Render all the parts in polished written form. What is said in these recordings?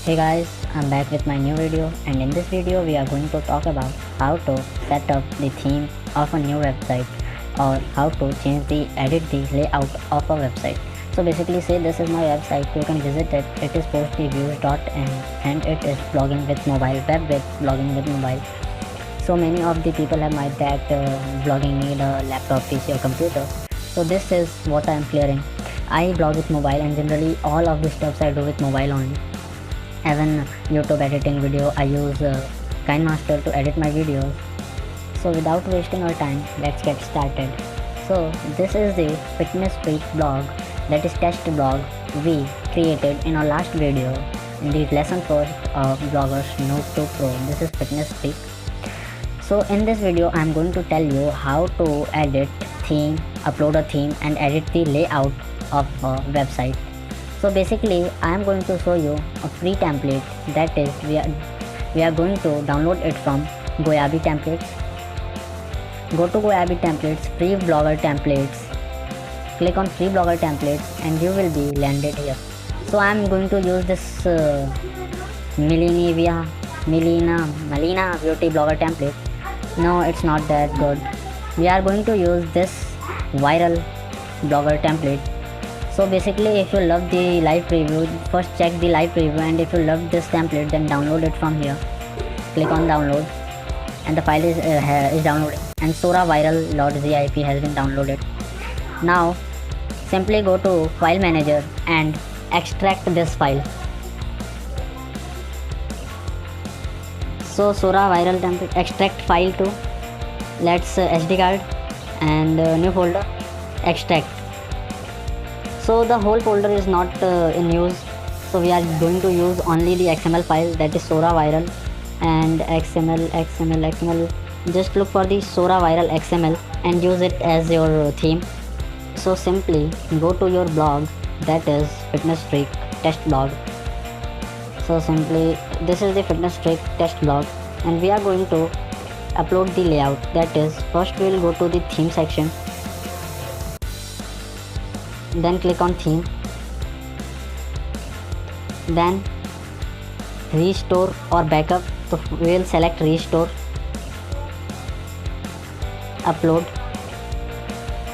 Hey guys, I'm back with my new video, and in this video we are going to talk about how to set up the theme of a new website or how to edit the layout of a website. So basically say this is my website, you can visit it. It is postreviews.in and it is blogging with mobile, web with blogging with mobile. So many of the people have might that blogging need a laptop, PC or computer. So this is what I am clearing. I blog with mobile and generally all of the steps I do with mobile only. As an YouTube editing video, I use KineMaster to edit my videos. So without wasting our time, let's get started. So this is the fitness freak blog, that is test blog we created in our last video in the lesson first of bloggers noob to pro. This is fitness freak. So in this video I am going to tell you how to edit theme, upload a theme and edit the layout of a website. So basically I am going to show you a free template, that is we are going to download it from Goyabi templates. Go to Goyabi templates, free blogger templates, click on free blogger templates and you will be landed here. So I am going to use this Melina Beauty blogger template. No, it's not that good. We are going to use this viral blogger template. So basically if you love the live preview, first check the live preview, and if you love this template then download it from here. Click on download and the file is downloading, and soraviral.zip has been downloaded. Now simply go to file manager and extract this file. So Sora viral template, extract file to, let's SD card and new folder, extract. So the whole folder is not in use, so we are going to use only the XML file, that is Sora viral and XML. Just look for the Sora viral XML and use it as your theme. So simply go to your blog, that is fitness freak test blog. So simply this is the fitness freak test blog and we are going to upload the layout. That is, first we will go to the theme section, then click on theme, then restore or backup. So we will select restore, upload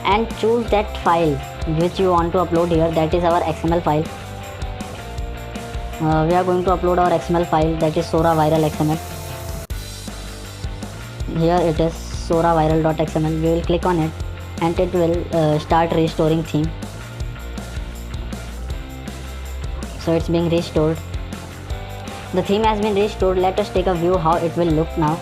and choose that file which you want to upload here, that is our XML file. We are going to upload our XML file, that is Sora viral XML. Here it is soraviral.xml. We will click on it and it will start restoring theme. So it's being restored. The theme has been restored. Let us take a view how it will look now.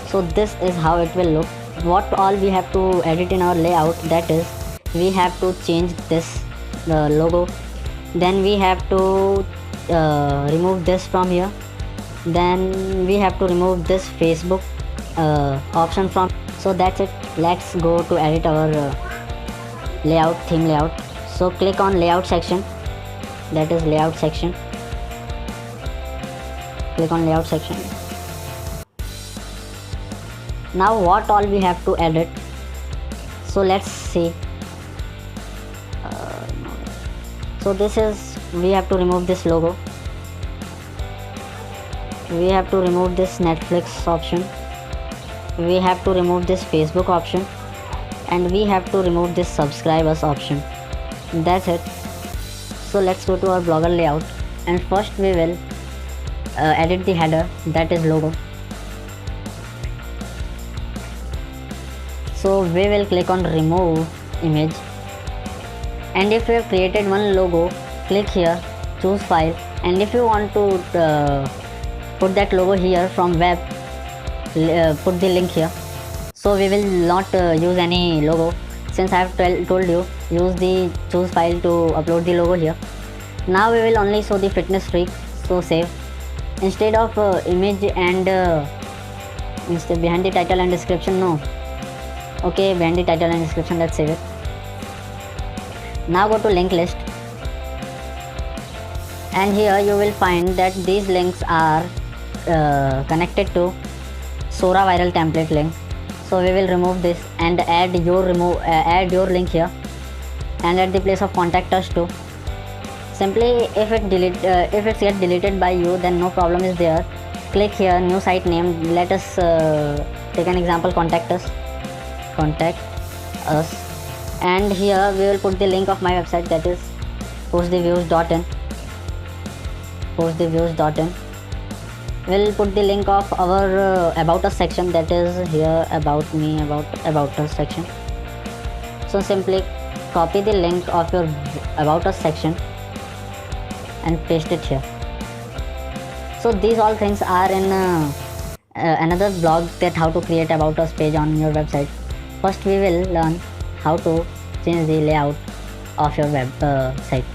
So this is how it will look. What all we have to edit in our layout, that is we have to change this logo, then we have to remove this from here, then we have to remove this Facebook option from. So that's it. Let's go to edit our layout, theme layout. So click on layout section, that is layout section. Click on layout section. Now what all we have to edit, so let's see. So this is, we have to remove this logo, we have to remove this Netflix option, we have to remove this Facebook option, and we have to remove this subscribers option. That's it. So let's go to our blogger layout and first we will edit the header, that is logo. So we will click on remove image, and if you have created one logo, click here, choose file, and if you want to put that logo here from web, put the link here. So we will not use any logo, since I have told you use the choose file to upload the logo here. Now we will only show the fitness freak, so save. Instead of image and instead behind the title and description, no. Okay, behind the title and description, let's save it. Now go to link list and here you will find that these links are connected to Sora viral template link. So we will remove this and add your link here, and at the place of contact us to Simply if it's get deleted by you, then no problem is there. Click here, new site name. Let us take an example, contact us, and here we will put the link of my website, that is posttheviews.in. We'll put the link of our about us section, that is here about me, about us section. So simply copy the link of your about us section and paste it here. So these all things are in another blog, that how to create about us page on your website. First we will learn how to change the layout of your website.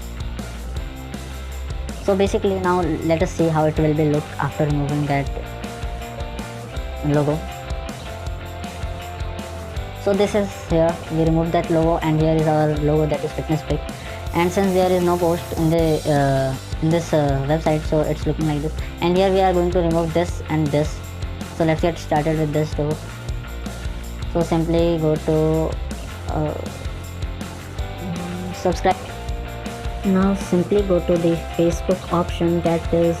So basically now let us see how it will be look after removing that logo. So this is here, we remove that logo, and here is our logo, that is fitness pic. And since there is no post in the in this website, so it's looking like this. And here we are going to remove this and this. So let's get started with this too. So simply go to subscribe. Now simply go to the Facebook option, that is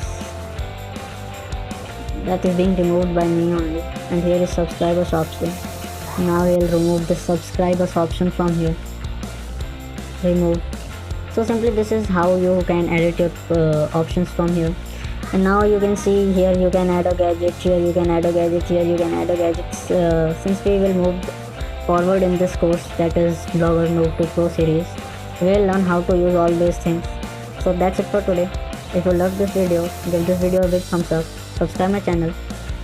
being removed by me only, and here is subscribers option. Now we'll remove the subscribers option from here, remove. So simply this is how you can edit your options from here. And now you can see here you can add a gadget, here you can add a gadget, here you can add a gadget. Since we will move forward in this course, that is Blogger Noob to Pro series, we will learn how to use all these things. So that's it for today. If you love this video, give this video a big thumbs up, subscribe my channel,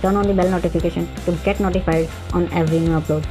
turn on the bell notification to get notified on every new upload.